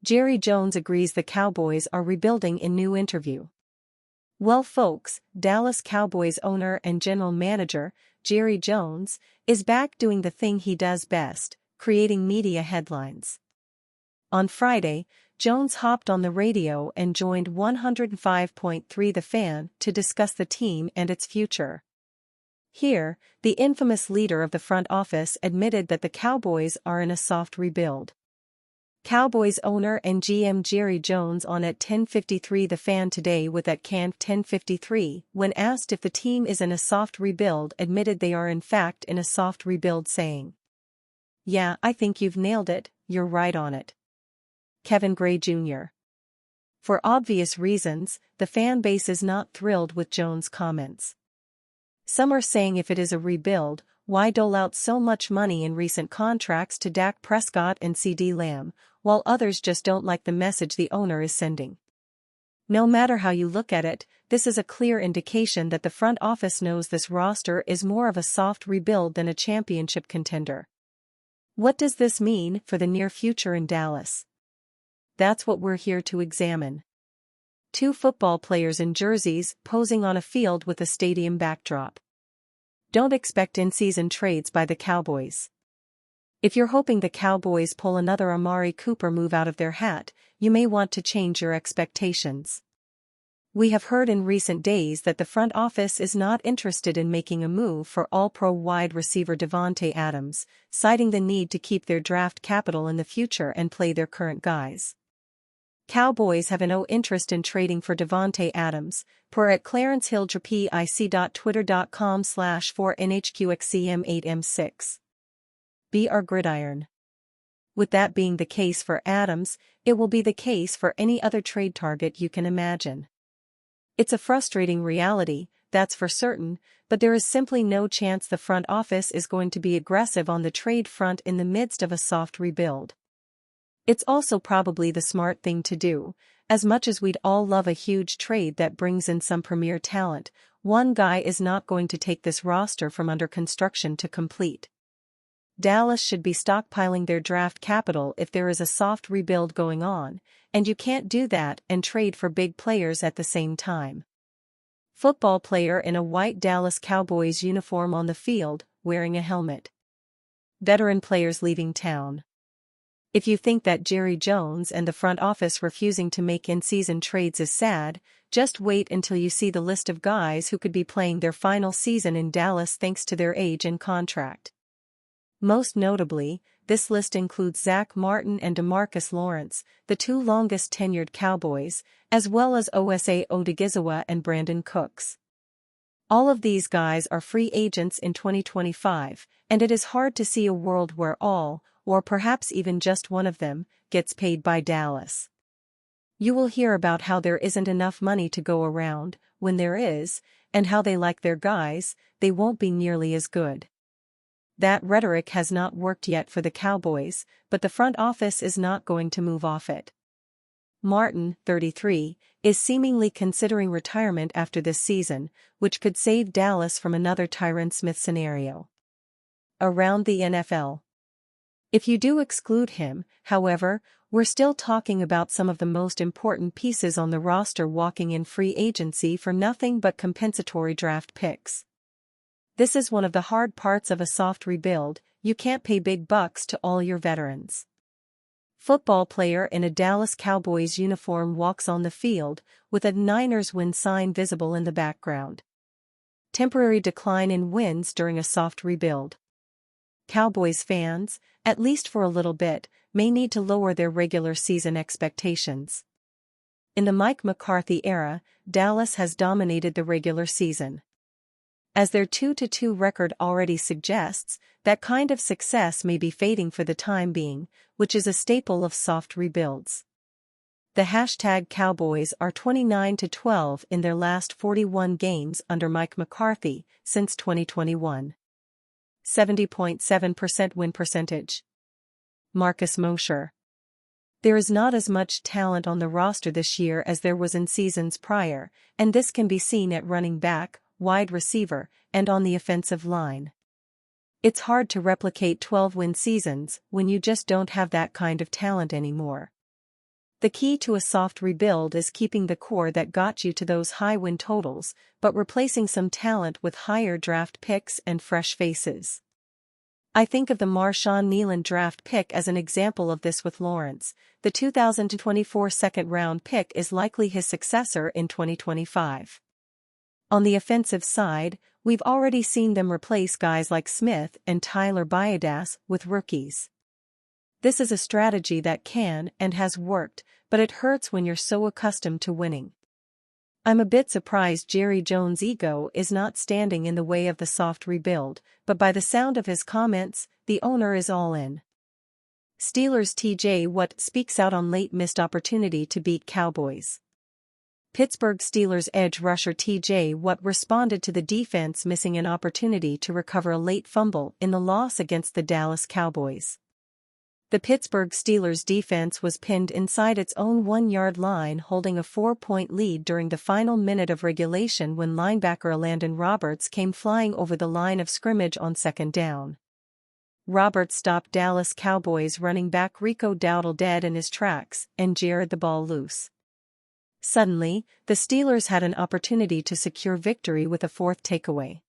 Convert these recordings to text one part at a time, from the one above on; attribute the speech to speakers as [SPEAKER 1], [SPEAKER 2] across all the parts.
[SPEAKER 1] Jerry Jones agrees the Cowboys are rebuilding in new interview. Well folks, Dallas Cowboys owner and general manager, Jerry Jones, is back doing the thing he does best, creating media headlines. On Friday, Jones hopped on the radio and joined 105.3 The Fan to discuss the team and its future. Here, the infamous leader of the front office admitted that the Cowboys are in a soft rebuild. Cowboys owner and GM Jerry Jones on at 10:53 The Fan today with at Can 10:53 when asked if the team is in a soft rebuild admitted they are in fact in a soft rebuild saying, "Yeah, I think you've nailed it, you're right on it." Kevin Gray Jr. For obvious reasons, the fan base is not thrilled with Jones' comments. Some are saying if it is a rebuild, why dole out so much money in recent contracts to Dak Prescott and CeeDee Lamb, while others just don't like the message the owner is sending. No matter how you look at it, this is a clear indication that the front office knows this roster is more of a soft rebuild than a championship contender. What does this mean for the near future in Dallas? That's what we're here to examine. Two football players in jerseys posing on a field with a stadium backdrop. Don't expect in-season trades by the Cowboys. If you're hoping the Cowboys pull another Amari Cooper move out of their hat, you may want to change your expectations. We have heard in recent days that the front office is not interested in making a move for All-Pro wide receiver Davante Adams, citing the need to keep their draft capital in the future and play their current guys. Cowboys have no interest in trading for Davante Adams, per at Clarence Hill Twitter.com/4NHQXCM8M6. BR Gridiron. With that being the case for Adams, it will be the case for any other trade target you can imagine. It's a frustrating reality, that's for certain, but there is simply no chance the front office is going to be aggressive on the trade front in the midst of a soft rebuild. It's also probably the smart thing to do. As much as we'd all love a huge trade that brings in some premier talent, one guy is not going to take this roster from under construction to complete. Dallas should be stockpiling their draft capital if there is a soft rebuild going on, and you can't do that and trade for big players at the same time. Football player in a white Dallas Cowboys uniform on the field, wearing a helmet. Veteran players leaving town. If you think that Jerry Jones and the front office refusing to make in-season trades is sad, just wait until you see the list of guys who could be playing their final season in Dallas thanks to their age and contract. Most notably, this list includes Zach Martin and DeMarcus Lawrence, the two longest-tenured Cowboys, as well as Osa Odigizua and Brandon Cooks. All of these guys are free agents in 2025, and it is hard to see a world where all, or perhaps even just one of them, gets paid by Dallas. You will hear about how there isn't enough money to go around, when there is, and how they like their guys, they won't be nearly as good. That rhetoric has not worked yet for the Cowboys, but the front office is not going to move off it. Martin, 33, is seemingly considering retirement after this season, which could save Dallas from another Tyron Smith scenario. Around the NFL. If you do exclude him, however, we're still talking about some of the most important pieces on the roster walking in free agency for nothing but compensatory draft picks. This is one of the hard parts of a soft rebuild, you can't pay big bucks to all your veterans. Football player in a Dallas Cowboys uniform walks on the field, with a Niners win sign visible in the background. Temporary decline in wins during a soft rebuild. Cowboys fans, at least for a little bit, may need to lower their regular season expectations. In the Mike McCarthy era, Dallas has dominated the regular season. As their 2-2 record already suggests, that kind of success may be fading for the time being, which is a staple of soft rebuilds. The #Cowboys are 29-12 in their last 41 games under Mike McCarthy since 2021. 70.7% win percentage. Marcus Mosher. There is not as much talent on the roster this year as there was in seasons prior, and this can be seen at running back, wide receiver, and on the offensive line. It's hard to replicate 12-win seasons when you just don't have that kind of talent anymore. The key to a soft rebuild is keeping the core that got you to those high win totals, but replacing some talent with higher draft picks and fresh faces. I think of the Marshawn Kneeland draft pick as an example of this with Lawrence. The 2024 second-round pick is likely his successor in 2025. On the offensive side, we've already seen them replace guys like Smith and Tyler Baiadas with rookies. This is a strategy that can and has worked, but it hurts when you're so accustomed to winning. I'm a bit surprised Jerry Jones' ego is not standing in the way of the soft rebuild, but by the sound of his comments, the owner is all in. Steelers TJ Watt speaks out on late missed opportunity to beat Cowboys. Pittsburgh Steelers edge rusher TJ Watt responded to the defense missing an opportunity to recover a late fumble in the loss against the Dallas Cowboys. The Pittsburgh Steelers defense was pinned inside its own 1-yard line holding a 4-point lead during the final minute of regulation when linebacker Landon Roberts came flying over the line of scrimmage on second down. Roberts stopped Dallas Cowboys running back Rico Dowdle dead in his tracks and jarred the ball loose. Suddenly, the Steelers had an opportunity to secure victory with a fourth takeaway.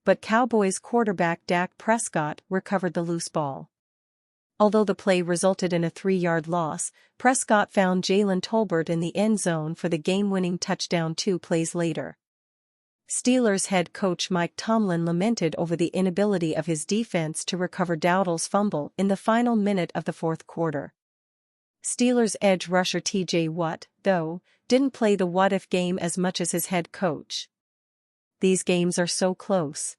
[SPEAKER 1] But Cowboys quarterback Dak Prescott recovered the loose ball. Although the play resulted in a 3-yard loss, Prescott found Jalen Tolbert in the end zone for the game-winning touchdown 2 plays later. Steelers head coach Mike Tomlin lamented over the inability of his defense to recover Dowdle's fumble in the final minute of the fourth quarter. Steelers edge rusher TJ Watt, though, didn't play the what-if game as much as his head coach. These games are so close.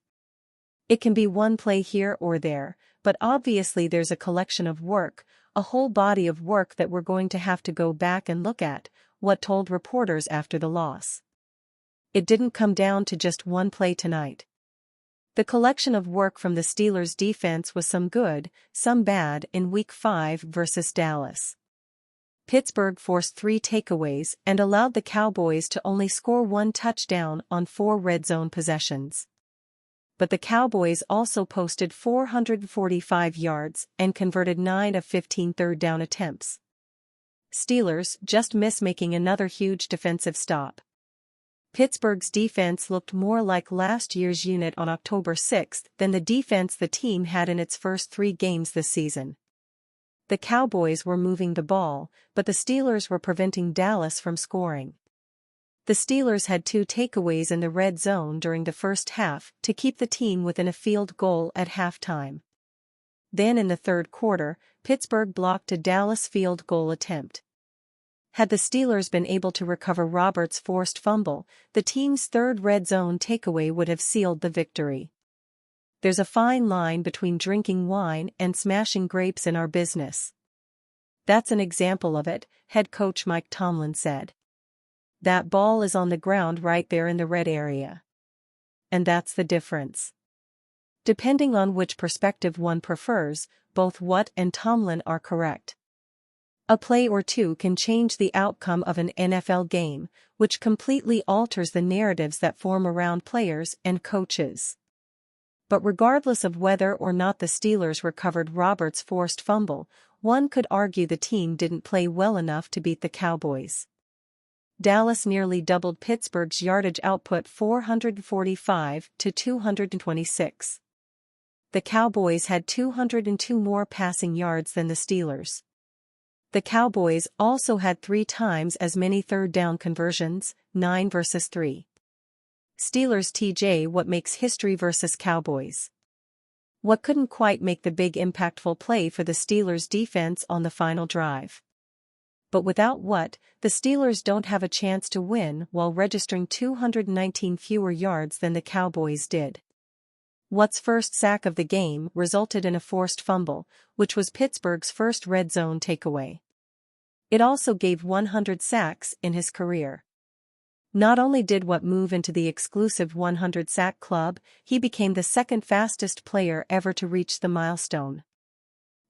[SPEAKER 1] It can be one play here or there, but obviously there's a collection of work, a whole body of work that we're going to have to go back and look at, Watt told reporters after the loss. It didn't come down to just one play tonight. The collection of work from the Steelers' defense was some good, some bad in Week 5 versus Dallas. Pittsburgh forced 3 takeaways and allowed the Cowboys to only score 1 touchdown on 4 red zone possessions. But the Cowboys also posted 445 yards and converted 9 of 15 third down attempts. Steelers just miss making another huge defensive stop. Pittsburgh's defense looked more like last year's unit on October 6 than the defense the team had in its first 3 games this season. The Cowboys were moving the ball, but the Steelers were preventing Dallas from scoring. The Steelers had 2 takeaways in the red zone during the first half to keep the team within a field goal at halftime. Then in the third quarter, Pittsburgh blocked a Dallas field goal attempt. Had the Steelers been able to recover Roberts' forced fumble, the team's third red zone takeaway would have sealed the victory. There's a fine line between drinking wine and smashing grapes in our business. That's an example of it, head coach Mike Tomlin said. That ball is on the ground right there in the red area. And that's the difference. Depending on which perspective one prefers, both Watt and Tomlin are correct. A play or two can change the outcome of an NFL game, which completely alters the narratives that form around players and coaches. But regardless of whether or not the Steelers recovered Roberts' forced fumble, one could argue the team didn't play well enough to beat the Cowboys. Dallas nearly doubled Pittsburgh's yardage output 445 to 226. The Cowboys had 202 more passing yards than the Steelers. The Cowboys also had 3 times as many third down conversions, 9 versus 3. Steelers TJ Watt makes history versus Cowboys. Watt couldn't quite make the big impactful play for the Steelers defense on the final drive. But without Watt, the Steelers don't have a chance to win while registering 219 fewer yards than the Cowboys did. Watt's first sack of the game resulted in a forced fumble, which was Pittsburgh's first red zone takeaway. It also gave 100 sacks in his career. Not only did Watt move into the exclusive 100-sack club, he became the second fastest player ever to reach the milestone.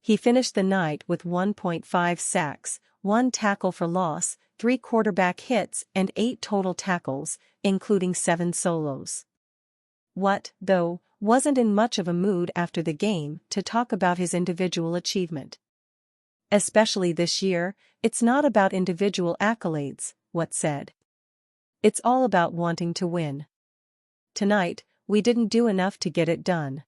[SPEAKER 1] He finished the night with 1.5 sacks, 1 tackle for loss, 3 quarterback hits and 8 total tackles, including 7 solos. Watt, though, wasn't in much of a mood after the game to talk about his individual achievement. Especially this year, it's not about individual accolades, Watt said. It's all about wanting to win. Tonight, we didn't do enough to get it done.